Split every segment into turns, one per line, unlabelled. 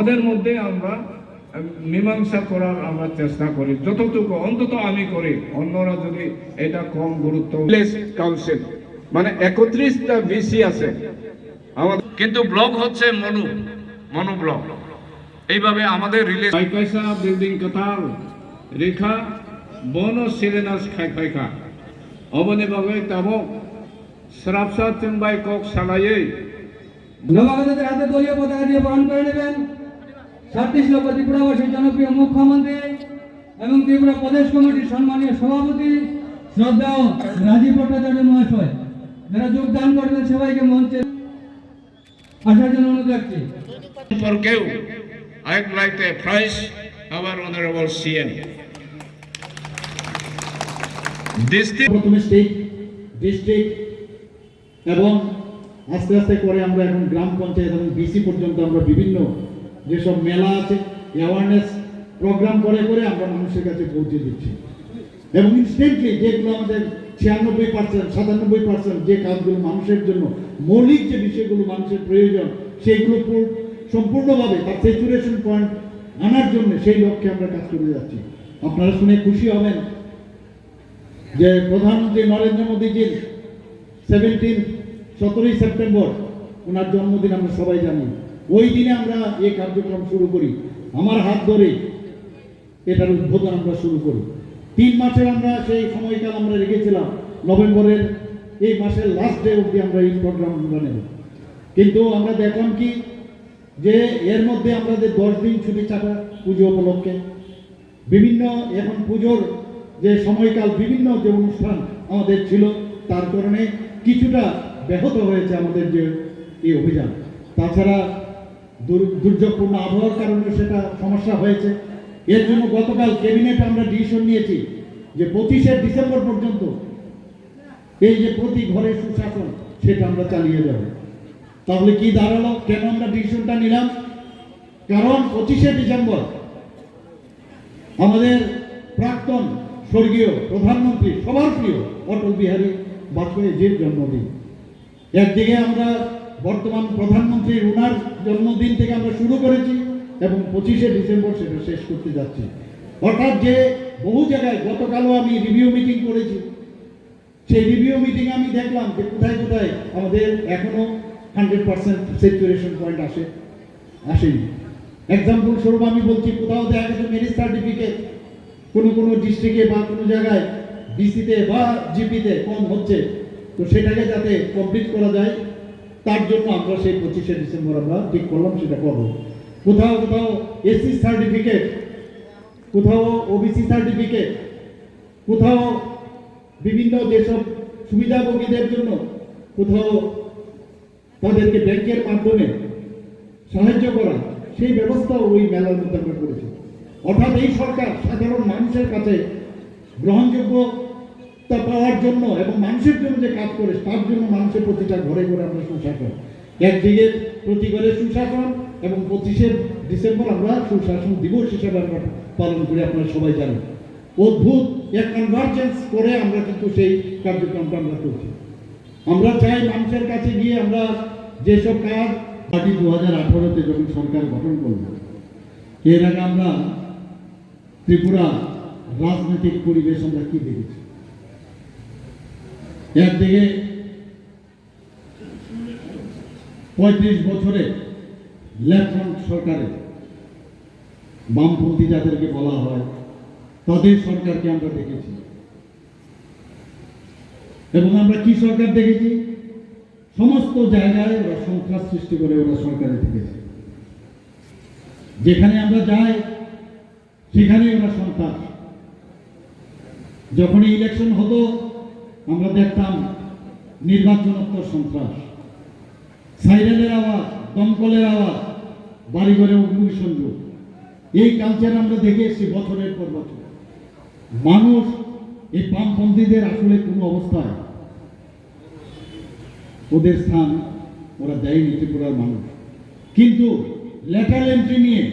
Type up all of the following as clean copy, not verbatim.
আমাদের মধ্যে আমরা মীমাংসা করার আমরা চেষ্টা করি যতটুকু, অন্তত আমি করি। অন্যরা যদি এটা কম গুরুত্ব। কাউন্সিল মানে 31টা বিসি আছে আমাদের, কিন্তু ব্লক হচ্ছে মনু ব্লক। এইভাবে আমাদের Mwkthang বিল্ডিং কাতাল রেখা বন সিরেনাস খাইখা অবনি বাগৈ তাবক শ্রাবসা চিনবাই কক সালাইয়ে
নবাগতদের হাতে দলীয় পতাকা দিয়ে বরণ করে নেবেন 37 লক্ষ ত্রিপুরাবাসীর জনপ্রিয় মুখ্যমন্ত্রী এবং ত্রিপুরা প্রদেশ কমিটির সম্মানীয় সভাপতি শ্রদ্ধেয় রাজীব ভট্টাচার্য মহাশয়, যারা যোগদান করবেন সবাইকে মঞ্চে আসার জন্য অনুরোধ রাখছি।
I'd like to appraise our honorable CM.
প্রথমে স্টেট, ডিস্ট্রিক্ট এবং আস্তে আস্তে করে আমরা এখন গ্রাম পঞ্চায়েত এবং বিসি পর্যন্ত আমরা বিভিন্ন যেসব মেলা আছে, অ্যাওয়ারনেস প্রোগ্রাম করে করে আমরা মানুষের কাছে পৌঁছে দিচ্ছি। এবং ইনস্ট্যান্টলি যেগুলো আমাদের 96%, 97% যে কাজগুলো মানুষের জন্য মৌলিক যে বিষয়গুলো মানুষের প্রয়োজন, সেগুলো সম্পূর্ণভাবে তার স্যাচুরেশন পয়েন্ট আনার জন্য সেই লক্ষ্যে আমরা কাজ করে যাচ্ছি। আপনারা শুনে খুশি হবেন যে প্রধানমন্ত্রী নরেন্দ্র মোদীজির 17ই সেপ্টেম্বর ওনার জন্মদিন আমরা সবাই জানি। ওই দিনে আমরা এই কার্যক্রম শুরু করি, আমার হাত ধরে এটার উদ্বোধন আমরা শুরু করি। 3 মাসের আমরা সেই সময়কাল আমরা রেখেছিলাম, নভেম্বরের এই মাসের লাস্ট ডে অবধি আমরা এই প্রোগ্রাম নেব। কিন্তু আমরা দেখলাম কি যে এর মধ্যে আমাদের 10 দিন ছুটি চাপা পুজো উপলক্ষে, বিভিন্ন এখন পুজোর যে সময়কাল বিভিন্ন যে অনুষ্ঠান আমাদের ছিল, তার কারণে কিছুটা ব্যাহত হয়েছে আমাদের যে এই অভিযান। তাছাড়া দুর্যোগপূর্ণ আবহাওয়ার কারণে সেটা সমস্যা হয়েছে। এর জন্য গতকাল ক্যাবিনেট আমরা ডিসিশন নিয়েছি যে 25শে ডিসেম্বর পর্যন্ত এই যে প্রতি ঘরে সুশাসন সেটা আমরা চালিয়ে যাব। তাহলে কি দাঁড়ালো, কেন আমরা ডিসিশনটা নিলাম? কারণ 25শে ডিসেম্বর আমাদের প্রাক্তন স্বর্গীয় প্রধানমন্ত্রী সবার প্রিয় অটল বিহারী বাজপেয়ীজির জন্মদিন। একদিকে আমরা বর্তমান প্রধানমন্ত্রী ওনার জন্মদিন থেকে আমরা শুরু করেছি এবং 25শে ডিসেম্বর সেটা শেষ করতে যাচ্ছি। অর্থাৎ যে বহু জায়গায় গতকালও আমি রিভিউ মিটিং করেছি, সেই রিভিউ মিটিং আমি দেখলাম যে কোথায় কোথায় আমাদের এখনো 100% স্যাচুরেশন পয়েন্ট আসেনি। এক্সাম্পল স্বরূপ আমি বলছি, কোথাও দেখা গেছে ম্যারেজ সার্টিফিকেট কোনো ডিস্ট্রিক্টে বা কোনো জায়গায় ডিসিতে বা জিপিতে কম হচ্ছে, তো সেটাকে যাতে কমপ্লিট করা যায় তার জন্য আমরা সেই 25শে ডিসেম্বর আমরা ঠিক করলাম সেটা করব। কোথাও এসসি সার্টিফিকেট, কোথাও ওবিসি সার্টিফিকেট, কোথাও বিভিন্ন যেসব সুবিধাভোগীদের জন্য কোথাও তাদেরকে ব্যাংকের মাধ্যমে সাহায্য করা, সেই ব্যবস্থাও ওই মেলার মধ্যে আমরা করেছি। অর্থাৎ এই সরকার সাধারণ মানুষের কাছে গ্রহণযোগ্যতা পাওয়ার জন্য এবং মানুষের জন্য যে কাজ করে তার জন্য মানুষের প্রতিটা ঘরে ঘরে আমরা সুশাসন, একদিকে প্রতি ঘরে সুশাসন এবং 25শে ডিসেম্বর আমরা সুশাসন দিবস হিসেবে আমরা পালন করি। আপনারা সবাই জানেন অদ্ভুত এক কনভার্জেন্স করে আমরা কিন্তু সেই কার্যক্রমটা আমরা করছি। আমরা চাই মানুষের কাছে গিয়ে আমরা যেসব কাজ পার্টি 2018-তে যখন সরকার গঠন করল, এর আগে আমরা ত্রিপুরা রাজনৈতিক পরিবেশ আমরা কি দেখেছি? একদিকে 35 বছরে লেফট সরকারে বামপন্থী যাদেরকে বলা হয় তাদের সরকারকে আমরা দেখেছি, এবং আমরা কি সরকার দেখেছি? সমস্ত জায়গায় ওরা সন্ত্রাস সৃষ্টি করে ওরা সরকারে থেকেছে। যেখানে আমরা যাই সেখানে ওরা সন্ত্রাস। যখনই ইলেকশন হতো আমরা দেখতাম নির্বাচনোত্তর সন্ত্রাস, সাইরেনের আওয়াজ, দমকলের আওয়াজ, বাড়িঘরে অগ্নিসংযোগ। এই কালচার আমরা দেখে এসেছি বছরের পর বছর। মানুষ এই বামপন্থীদের আসলে কোনো অবস্থায় ওদের স্থান ওরা দেয়নি ত্রিপুরার মানুষ। কিন্তু লেটার এন্ট্রি নিয়ে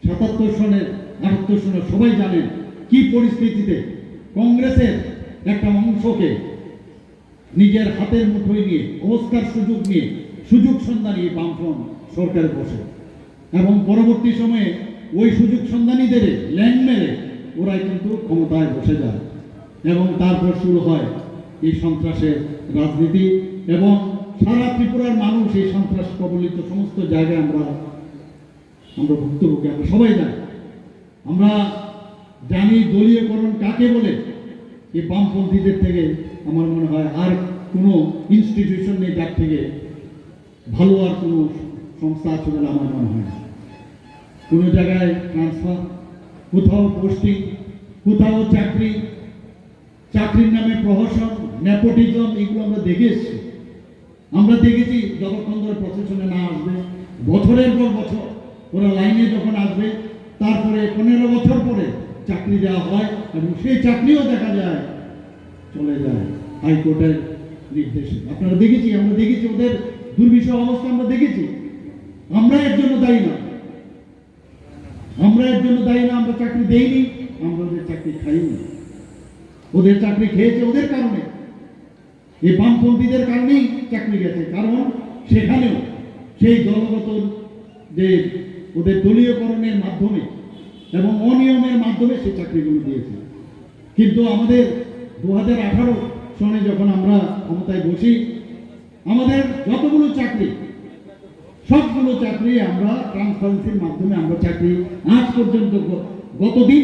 77 সনের 78 সনের সবাই জানেন কি পরিস্থিতিতে কংগ্রেসের একটা অংশকে নিজের হাতের মুঠোয় নিয়ে অবস্থার সুযোগ নিয়ে সুযোগ সন্ধানী বামফ্রন্ট সরকারে বসে এবং পরবর্তী সময়ে ওই সুযোগ সন্ধানীদের ল্যান্ড মেরে ওরাই কিন্তু ক্ষমতায় বসে যায় এবং তারপর শুরু হয় এই সন্ত্রাসের রাজনীতি এবং সারা ত্রিপুরার মানুষ এই সন্ত্রাস কবলিত সমস্ত জায়গায় আমরা ভুক্তভোগী, আমরা সবাই জানি। আমরা জানি দলীয়করণ কাকে বলে। এই বামপন্থীদের থেকে আমার মনে হয় আর কোনো ইনস্টিটিউশন নেই যার থেকে ভালো আর কোনো সংস্থা আছে বলে আমার মনে হয় না। কোনো জায়গায় ট্রান্সফার, কোথাও পোস্টিং, কোথাও চাকরি, চাকরির নামে প্রহসন, নেপোটিজম, এগুলো আমরা দেখে এসেছি। আমরা দেখেছি যতক্ষণ ধরে প্রশাসনে না আসবে, বছরের পর বছর ওরা লাইনে যখন আসবে, তারপরে 15 বছর পরে চাকরি দেওয়া হয় এবং সেই চাকরিও দেখা যায় চলে যায় হাইকোর্টের নির্দেশে। আপনারা দেখেছি, আমরা দেখেছি ওদের দুর্বিষহ অবস্থা আমরা দেখেছি। আমরা এর জন্য দায়ী না, আমরা এর জন্য দায়ী না। আমরা চাকরি দেইনি, আমরা ওদের চাকরি খাইনি। ওদের চাকরি খেয়েছে ওদের কারণে, এই বামপন্থীদের কারণেই চাকরি গেছে। কারণ সেখানেও সেই দলগত যে ওদের দলীয়করণের মাধ্যমে এবং অনিয়মের মাধ্যমে সেই চাকরিগুলো দিয়েছে। কিন্তু আমাদের 2018 সনে যখন আমরা ক্ষমতায় বসি, আমাদের যতগুলো চাকরি, সবগুলো চাকরি আমরা ট্রান্সপারেন্সির মাধ্যমে আমরা চাকরি আজ পর্যন্ত গতদিন